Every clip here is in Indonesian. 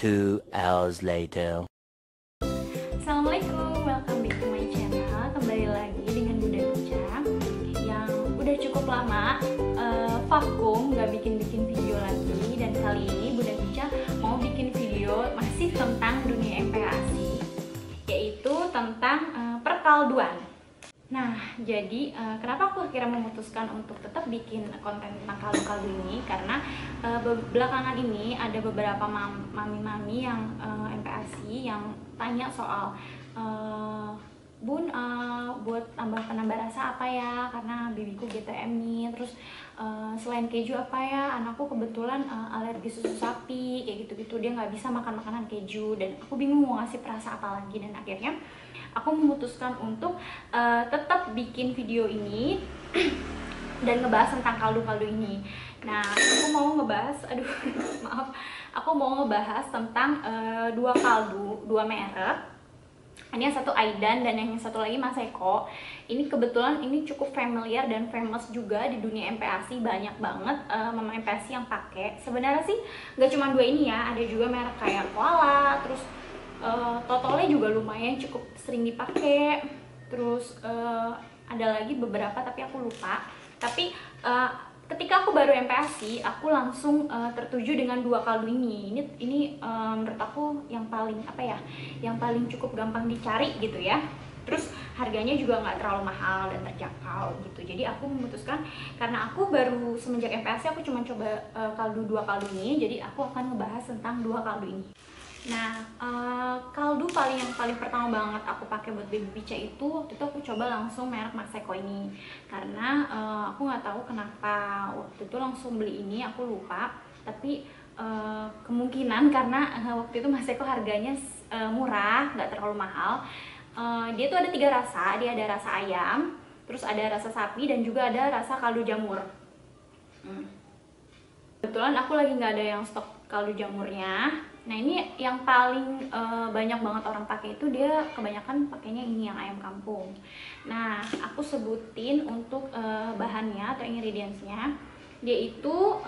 2 hours later. Assalamualaikum, welcome back to my channel. Kembali lagi dengan Bunda Bica yang udah cukup lama vakum gak bikin video lagi. Dan kali ini Bunda Bica mau bikin video masih tentang dunia MPASI, yaitu tentang perkalduan. Nah, jadi kenapa aku akhirnya memutuskan untuk tetap bikin konten tentang kaldu-kaldu ini? Karena belakangan ini ada beberapa mami-mami yang MPASI yang tanya soal Bun, buat penambah rasa apa ya? Karena bibiku GTM nih. Terus selain keju apa ya? Anakku kebetulan alergi susu sapi, kayak gitu-gitu. Dia nggak bisa makan makanan keju. Dan aku bingung mau ngasih perasa apa lagi. Dan akhirnya aku memutuskan untuk tetap bikin video ini dan ngebahas tentang kaldu-kaldu ini. Nah, aku mau ngebahas, maaf, aku mau ngebahas tentang dua kaldu, dua merek. Ini yang satu Aidan dan yang satu lagi Maseko. Ini kebetulan ini cukup familiar dan famous juga di dunia MPASI. Banyak banget mama MPASI yang pakai. Sebenarnya sih nggak cuma dua ini ya, ada juga merek kayak Koala, terus Totole juga lumayan cukup sering dipakai. Terus ada lagi beberapa tapi aku lupa. Tapi ketika aku baru MPASI, aku langsung tertuju dengan dua kaldu ini. Ini menurut aku yang paling yang paling cukup gampang dicari gitu ya. Terus harganya juga nggak terlalu mahal dan terjangkau gitu. Jadi aku memutuskan, karena aku baru semenjak MPASI aku cuma coba dua kaldu ini. Jadi aku akan ngebahas tentang dua kaldu ini. Nah, kaldu yang paling pertama banget aku pakai buat baby Bica itu waktu itu aku coba langsung merek Maseko ini. Karena aku nggak tahu kenapa waktu itu langsung beli ini, aku lupa. Tapi kemungkinan karena waktu itu Maseko harganya murah, nggak terlalu mahal. Dia tuh ada 3 rasa, dia ada rasa ayam, terus ada rasa sapi, dan juga ada rasa kaldu jamur. Kebetulan aku lagi nggak ada yang stok kaldu jamurnya. Nah, ini yang paling banyak banget orang pakai itu, dia kebanyakan pakainya ini yang ayam kampung. Nah, aku sebutin untuk bahannya atau ingredientsnya. Dia itu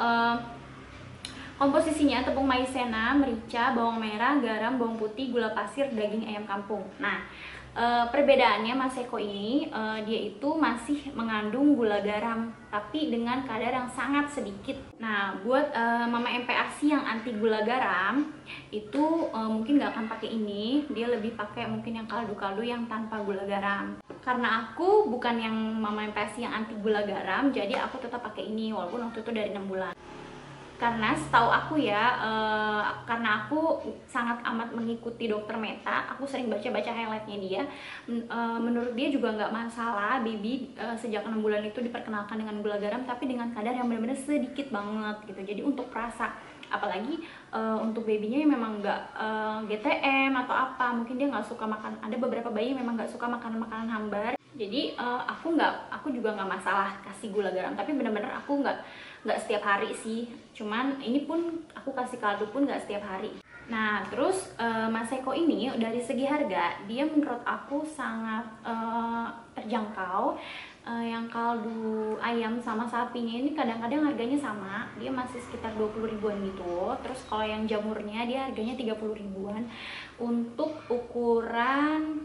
komposisinya tepung maizena, merica, bawang merah, garam, bawang putih, gula pasir, daging ayam kampung. Nah, perbedaannya Maseko ini dia itu masih mengandung gula garam, tapi dengan kadar yang sangat sedikit. Nah, buat mama MPASI yang anti gula garam itu mungkin nggak akan pakai ini. Dia lebih pakai mungkin yang kaldu-kaldu yang tanpa gula garam. Karena aku bukan yang mama MPASI yang anti gula garam, jadi aku tetap pakai ini walaupun waktu itu dari 6 bulan. Karena setahu aku ya, karena aku sangat amat mengikuti Dokter Meta, aku sering baca-baca highlightnya dia. Menurut dia juga nggak masalah baby sejak 6 bulan itu diperkenalkan dengan gula garam, tapi dengan kadar yang benar-benar sedikit banget gitu. Jadi untuk perasa, apalagi untuk babynya yang memang nggak GTM atau apa, mungkin dia nggak suka makan. Ada beberapa bayi yang memang nggak suka makanan-makanan hambar. Jadi aku juga nggak masalah kasih gula garam, tapi benar-benar aku nggak setiap hari sih. Cuman ini pun aku kasih kaldu pun nggak setiap hari. Nah, terus Maseko ini dari segi harga dia menurut aku sangat terjangkau. Yang kaldu ayam sama sapinya ini kadang-kadang harganya sama, dia masih sekitar 20 ribuan gitu. Terus kalau yang jamurnya dia harganya 30 ribuan untuk ukuran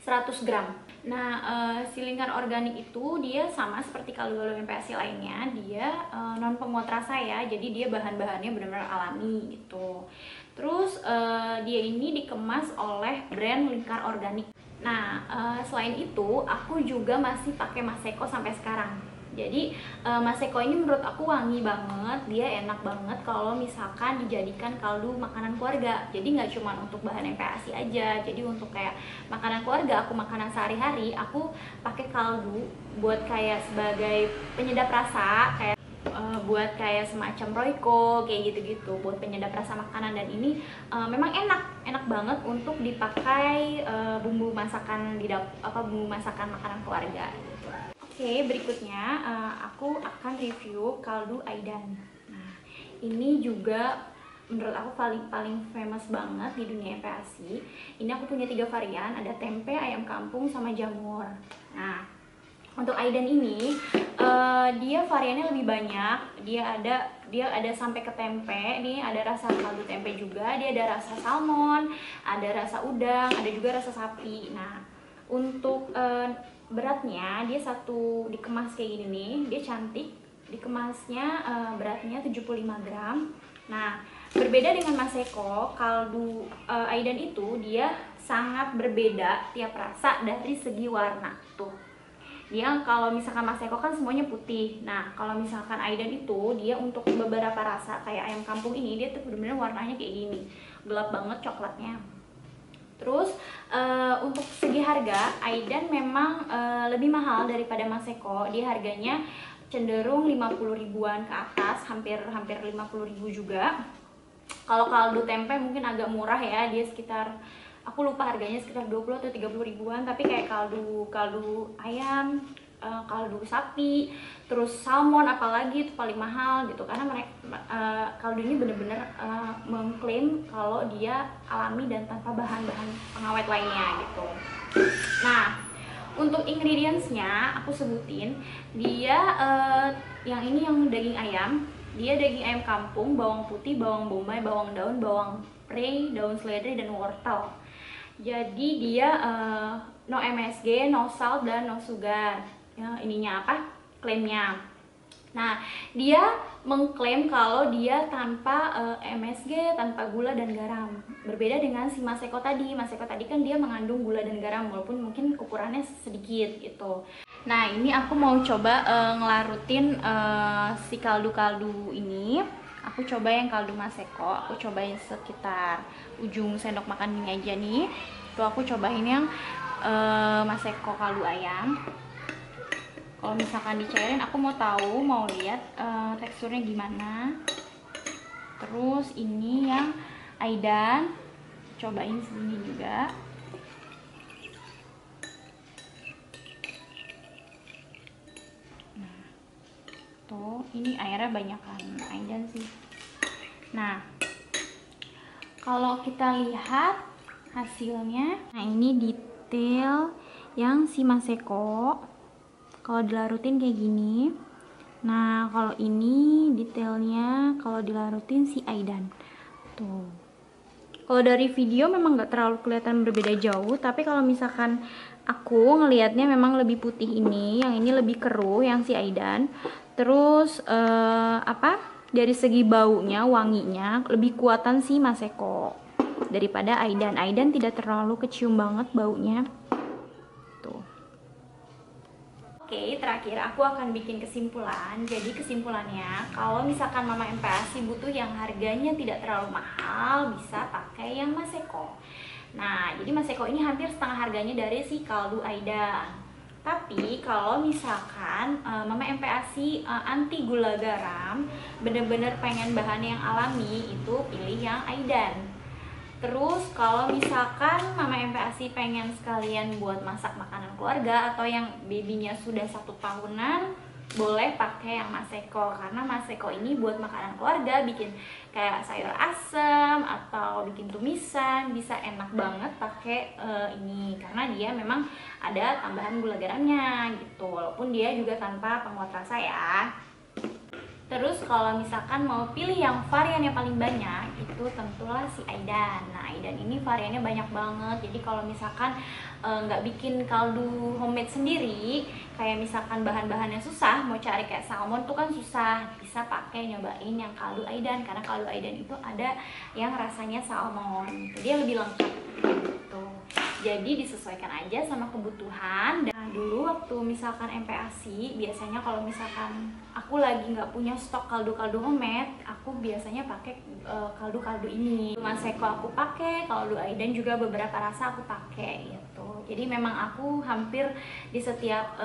100 gram. Nah, si lingkar organik itu dia sama seperti kaldu-kaldu MPASI lainnya, dia non penguat rasa ya, jadi dia bahan-bahannya benar-benar alami gitu. Terus dia ini dikemas oleh brand Lingkar Organik. Nah, selain itu aku juga masih pakai Maseko sampai sekarang. Jadi Maseko ini menurut aku wangi banget, dia enak banget kalau misalkan dijadikan kaldu makanan keluarga. Jadi nggak cuma untuk bahan MPASI aja, jadi untuk kayak makanan keluarga, aku makanan sehari-hari, aku pakai kaldu buat kayak sebagai penyedap rasa, kayak buat kayak semacam Royco kayak gitu-gitu, buat penyedap rasa makanan. Dan ini memang enak banget untuk dipakai bumbu masakan bumbu masakan makanan keluarga gitu. Oke, berikutnya aku akan review kaldu Aidan. Nah, ini juga menurut aku paling famous banget di dunia MPASI. Ini aku punya 3 varian, ada tempe, ayam kampung, sama jamur. Nah, Untuk Aidan ini dia variannya lebih banyak. Dia ada sampai ke tempe. Ini ada rasa kaldu tempe juga. Dia ada rasa salmon, ada rasa udang, ada juga rasa sapi. Nah, untuk beratnya dia satu dikemas kayak gini nih. Dia cantik. Dikemasnya beratnya 75 gram. Nah, berbeda dengan Maseko, kaldu Aidan itu dia sangat berbeda tiap rasa dari segi warna tuh. Dia kalau misalkan Maseko kan semuanya putih. Nah, kalau misalkan Aidan itu dia untuk beberapa rasa kayak ayam kampung ini dia tuh bener-bener warnanya kayak gini. Gelap banget coklatnya. Terus untuk segi harga, Aidan memang lebih mahal daripada Maseko. Dia harganya cenderung 50 ribuan ke atas, hampir 50 ribu juga. Kalau kaldu tempe mungkin agak murah ya, dia sekitar, aku lupa harganya, sekitar 20 atau 30 ribuan. Tapi kayak kaldu ayam, kaldu sapi, terus salmon apalagi itu paling mahal gitu. Karena mereka kaldu ini bener-bener mengklaim kalau dia alami dan tanpa bahan-bahan pengawet lainnya gitu. Nah, untuk ingredientsnya aku sebutin, dia yang ini yang daging ayam. Dia daging ayam kampung, bawang putih, bawang bombay, bawang daun, bawang prei, daun seledri, dan wortel. Jadi dia no MSG, no salt, dan no sugar. Ya, ininya apa? Klaimnya. Nah, dia mengklaim kalau dia tanpa MSG, tanpa gula dan garam. Berbeda dengan si Maseko tadi. Maseko tadi kan dia mengandung gula dan garam, walaupun mungkin ukurannya sedikit gitu. Nah, ini aku mau coba ngelarutin si kaldu-kaldu ini. Aku coba yang kaldu Maseko, aku cobain sekitar ujung sendok makan ini aja nih. Tuh aku cobain yang Maseko kaldu ayam. Kalau misalkan dicairin, aku mau tahu, mau lihat teksturnya gimana. Terus ini yang Aidan, cobain segini juga. Nah, tuh ini airnya banyakan Aidan sih. Nah, kalau kita lihat hasilnya, nah ini detail yang si Maseko. Kalau dilarutin kayak gini. Nah, kalau ini detailnya kalau dilarutin si Aidan. Tuh. Kalau dari video memang nggak terlalu kelihatan berbeda jauh, tapi kalau misalkan aku ngelihatnya memang lebih putih ini, yang ini lebih keruh, yang si Aidan. Terus dari segi baunya, wanginya lebih kuatan si Maseko daripada Aidan. Aidan tidak terlalu kecium banget baunya. Tuh. Oke, terakhir aku akan bikin kesimpulan. Jadi kesimpulannya, kalau misalkan Mama MPASI butuh yang harganya tidak terlalu mahal, bisa pakai yang Maseko. Nah, jadi Maseko ini hampir setengah harganya dari si kaldu Aidan. Tapi kalau misalkan Mama MPASI anti gula garam, bener-bener pengen bahan yang alami, itu pilih yang Aidan. Terus kalau misalkan Mama MPASI pengen sekalian buat masak makanan keluarga atau yang babynya sudah 1 tahunan, boleh pakai yang Maseko. Karena Maseko ini buat makanan keluarga, bikin kayak sayur asem atau bikin tumisan, bisa enak banget pakai ini. Karena dia memang ada tambahan gula garamnya gitu, walaupun dia juga tanpa penguat rasa ya. Terus kalau misalkan mau pilih yang variannya paling banyak, itu tentulah si Aidan. Nah, Aidan ini variannya banyak banget. Jadi kalau misalkan nggak bikin kaldu homemade sendiri, kayak misalkan bahan-bahannya susah, mau cari kayak salmon tuh kan susah, bisa pakai nyobain yang kaldu Aidan. Karena kaldu Aidan itu ada yang rasanya salmon, dia lebih lengkap gitu. Jadi disesuaikan aja sama kebutuhan. Dan dulu waktu misalkan MPASI, biasanya kalau misalkan aku lagi nggak punya stok kaldu-kaldu homemade, aku biasanya pakai kaldu-kaldu ini. Maseko aku pakai, kaldu Aidan juga beberapa rasa aku pakai gitu. Jadi memang aku hampir di setiap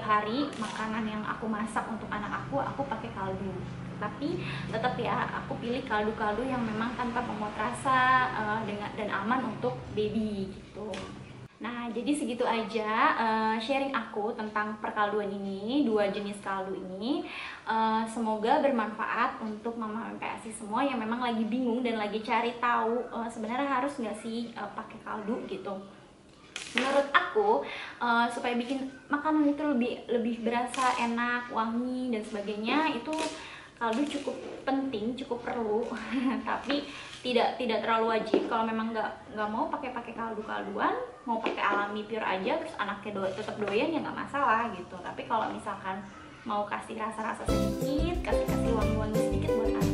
hari makanan yang aku masak untuk anak aku pakai kaldu. Tapi tetap ya, aku pilih kaldu-kaldu yang memang tanpa penguat rasa dan aman untuk baby gitu. Nah, jadi segitu aja sharing aku tentang perkalduan ini, 2 jenis kaldu ini. Semoga bermanfaat untuk Mama MPASI semua yang memang lagi bingung dan lagi cari tahu sebenarnya harus nggak sih pakai kaldu gitu. Menurut aku supaya bikin makanan itu lebih berasa enak, wangi dan sebagainya, itu kaldu cukup penting, cukup perlu tapi tidak terlalu wajib. Kalau memang nggak mau pakai kalduan, mau pakai alami pure aja, terus anaknya tetap doyan ya nggak masalah gitu. Tapi kalau misalkan mau kasih rasa-rasa sedikit, kasih wangi-wangi sedikit buat anak,